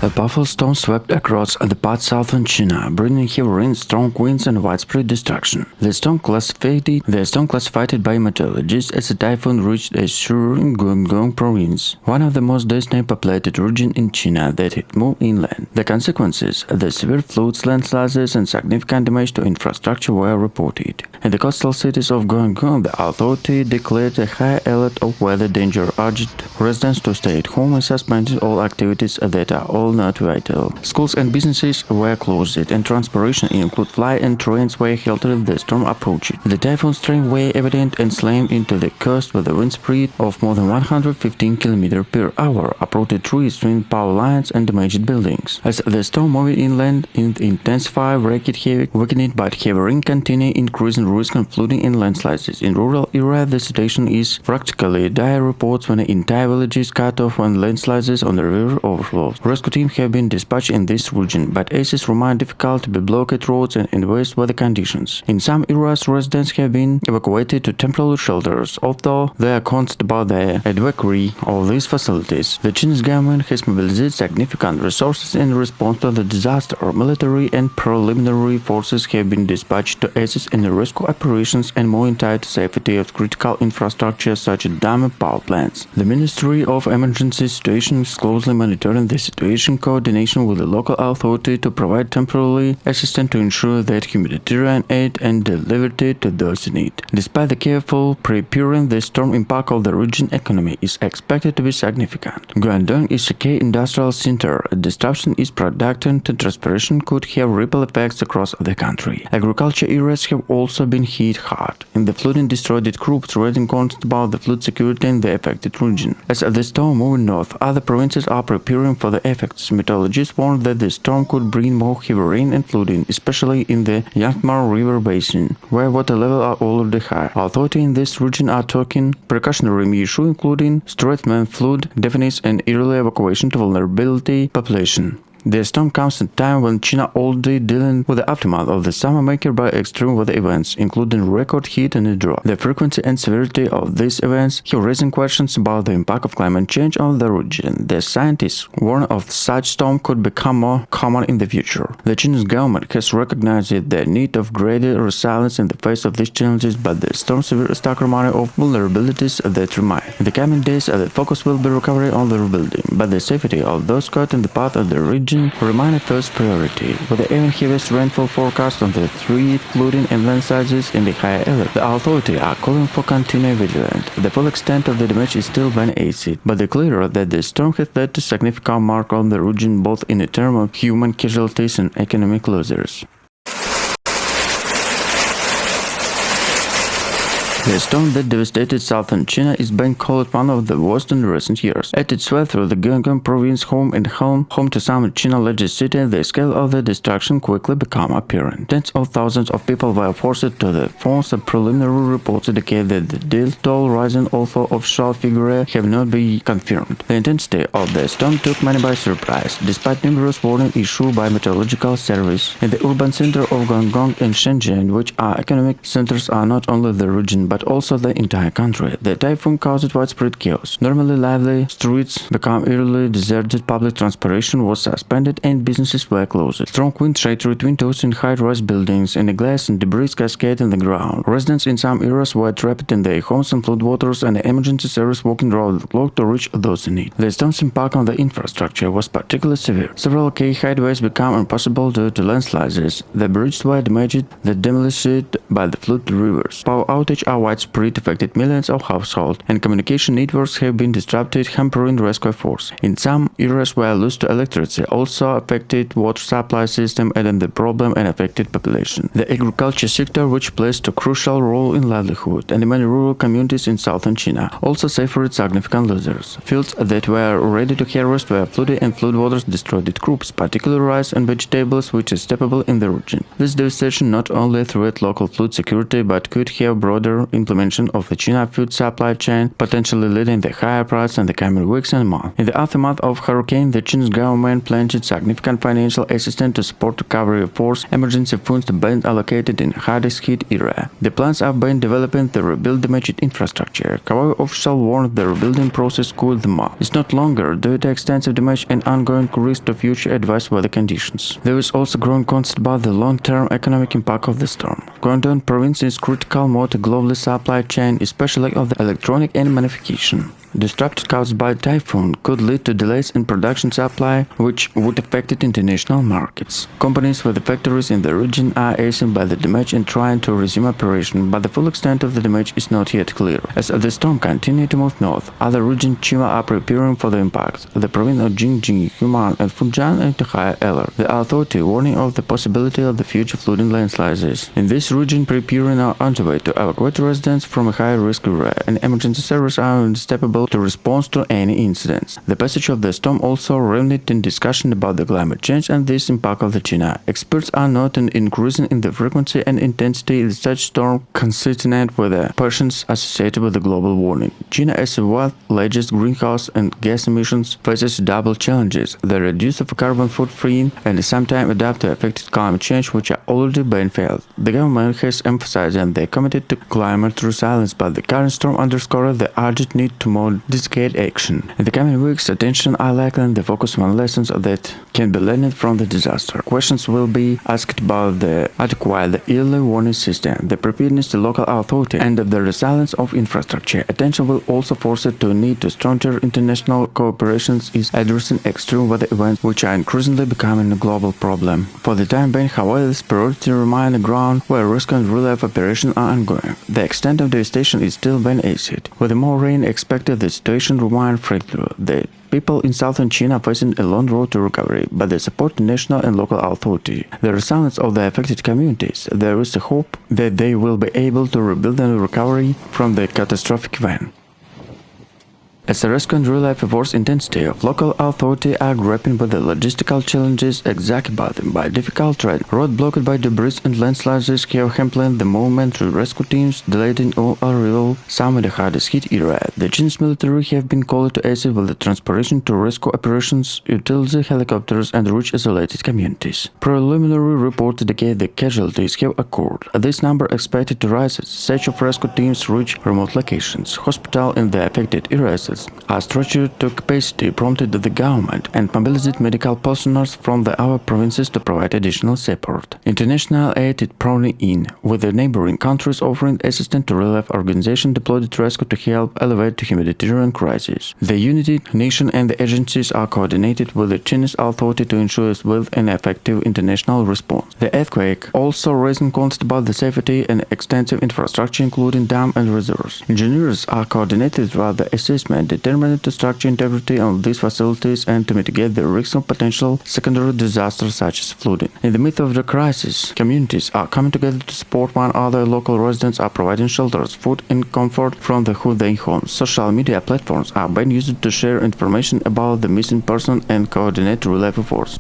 A powerful storm swept across the part southern China, bringing heavy rains, strong winds, and widespread destruction. The storm classified by meteorologists as a typhoon reached a shore in Guangdong province, one of the most densely populated regions in China that had moved inland. The consequences, the severe floods, landslides, and significant damage to infrastructure were reported. In the coastal cities of Guangdong, the authority declared a high alert of weather danger, urged residents to stay at home, and suspended all activities that are all not vital. Schools and businesses were closed, and transportation, including flights and trains, were halted as the storm approached. The typhoon strength were evident and slammed into the coast with a wind speed of more than 115 km per hour, uprooted trees, strained power lines, and damaged buildings. As the storm moved inland, it intensified, weakened by heavy rain, continuing increasing risk of flooding and landslides. In rural areas, the situation is practically dire. Reports when entire villages cut off when landslides on the river overflows. Rescue teams have been dispatched in this region, but access remains difficult to be blocked roads and in worse weather conditions. In some areas, residents have been evacuated to temporary shelters, although they are concerned about the adequacy of these facilities. The Chinese government has mobilized significant resources in response to the disaster. Military and preliminary forces have been dispatched to assist in rescue operations and monitor the safety of critical infrastructure such as dams and power plants. The Ministry of Emergency Situations is closely monitoring the situation, coordination with the local authority to provide temporary assistance to ensure that humanitarian aid and delivered to those in need. Despite the careful preparing, the storm impact of the region economy is expected to be significant. Guangdong is a key industrial center. Disruption is production and transportation could have ripple effects across the country. Agriculture areas have also been hit hard. In the flooding destroyed groups raising concerns about the flood security in the affected region. As the storm moved north, other provinces are preparing for the effects. Meteorologists warned that the storm could bring more heavy rain and flooding, especially in the Yangtze River basin, where water levels are already high. Authorities in this region are taking precautionary measures, including strengthened flood defense and early evacuation to vulnerability population. The storm comes at a time when China already dealing with the aftermath of the summer marked by extreme weather events, including record heat and drought. The frequency and severity of these events have raising questions about the impact of climate change on the region. The scientists warn of such storm could become more common in the future. The Chinese government has recognized the need of greater resilience in the face of these challenges, but the storm severe stark reminder of vulnerabilities that remain. In the coming days, the focus will be recovery on the rebuilding, but the safety of those caught in the path of the region remain a first priority. With the even heaviest rainfall forecast on the three flooding and landslides in the higher alert, the authorities are calling for continued vigilance. The full extent of the damage is still being assessed, but it's clear that the storm has led to significant mark on the region both in terms of human casualties and economic losses. The storm that devastated southern China is being called one of the worst in recent years. As it swept through the Guangdong province, home to some China largest city, the scale of the destruction quickly became apparent. Tens of thousands of people were forced to the phones. The preliminary reports indicate that the death toll rising, although official figures have not been confirmed. The intensity of the storm took many by surprise, despite numerous warnings issued by meteorological service. In the urban center of Guangdong and Shenzhen, which are economic centers, are not only the region but also the entire country. The typhoon caused widespread chaos. Normally lively streets became eerily deserted, public transportation was suspended, and businesses were closed. Strong winds shattered windows in high-rise buildings, and glass and debris cascaded on the ground. Residents in some areas were trapped in their homes and floodwaters, and the emergency service working around the clock to reach those in need. The storm's impact on the infrastructure was particularly severe. Several key highways became impossible due to landslides. The bridges were damaged, demolished by the flood rivers. Power outages are widespread, affected millions of households, and communication networks have been disrupted, hampering rescue efforts. In some areas where loss to electricity also affected water supply system, adding the problem and affected population. The agriculture sector, which plays a crucial role in livelihood, and many rural communities in southern China, also suffered significant losses. Fields that were ready to harvest were flooded, and floodwaters destroyed crops, particularly rice and vegetables, which is staple in the region. This devastation not only threatened local food security but could have broader implementation of the China food supply chain, potentially leading to higher prices in the coming weeks and months. In the aftermath of hurricane, the Chinese government pledged significant financial assistance to support recovery efforts. Emergency funds to be allocated in hardest hit area. The plans are being developed to rebuild damaged infrastructure. However, officials warned the rebuilding process could is not longer due to extensive damage and ongoing risk to future adverse weather conditions. There is also growing concern about the long-term economic impact of the storm. Guangdong province is critical more to global supply chain, especially of the electronic and manufacturing. Disruption caused by typhoon could lead to delays in production supply, which would affect international markets. Companies with factories in the region are facing by the damage and trying to resume operation, but the full extent of the damage is not yet clear. As the storm continues to move north, other regions China are preparing for the impact. The province of Beijing, Hunan, and Fujian into high alert. The authority warning of the possibility of the future flooding landslides. In this region, preparing are underway to evacuate residents from a high-risk area, and emergency services are unstoppable to respond to any incidents. The passage of the storm also resulted in discussion about the climate change and this impact of the China. Experts are noting increasing in the frequency and intensity of such storm consistent with the pressures associated with the global warming. China, as the world's largest greenhouse and gas emissions, faces double challenges: the reduce of carbon footprint and sometimes adapt to effective climate change, which are already being felt. The government has emphasized and they committed to climate resilience, but the current storm underscores the urgent need to more decade action. In the coming weeks, attention are likely to focus on lessons that can be learned from the disaster. Questions will be asked about the adequate early warning system, the preparedness to local authority, and the resilience of infrastructure. Attention will also force it to need to stronger international cooperation is addressing extreme weather events, which are increasingly becoming a global problem. For the time being, however, this priority remains the ground where rescue and relief operations are ongoing. The extent of devastation is still being assessed. With more rain expected, the situation remains fragile. The people in southern China are facing a long road to recovery, but they support national and local authority. The resilience of the affected communities. There is a hope that they will be able to rebuild and recover from the catastrophic event. As the rescue and relief efforts intensity of local authority are grappling with the logistical challenges exacerbated by difficult terrain, road blocked by debris and landslides have hampered the movement through rescue teams, delaying all arrival. Some of the hardest hit area. The Chinese military have been called to assist with the transportation to rescue operations, utility helicopters, and reach isolated communities. Preliminary reports indicate the casualties have occurred. This number expected to rise as search of rescue teams reach remote locations. Hospital in the affected areas are stretched to capacity, prompted the government and mobilized medical personnel from the other provinces to provide additional support. International aid is pouring in, with the neighboring countries offering assistance to relief organizations deployed to rescue to help elevate the humanitarian crisis. The United Nations and the agencies are coordinated with the Chinese authority to ensure a swift and effective international response. The earthquake also raising concerns about the safety and extensive infrastructure, including dam and reserves. Engineers are coordinated throughout the assessment, determined to structure integrity of these facilities and to mitigate the risks of potential secondary disasters such as flooding. In the midst of the crisis, communities are coming together to support one another. Local residents are providing shelters, food, and comfort from their homes. Social media platforms are being used to share information about the missing person and coordinate relief efforts.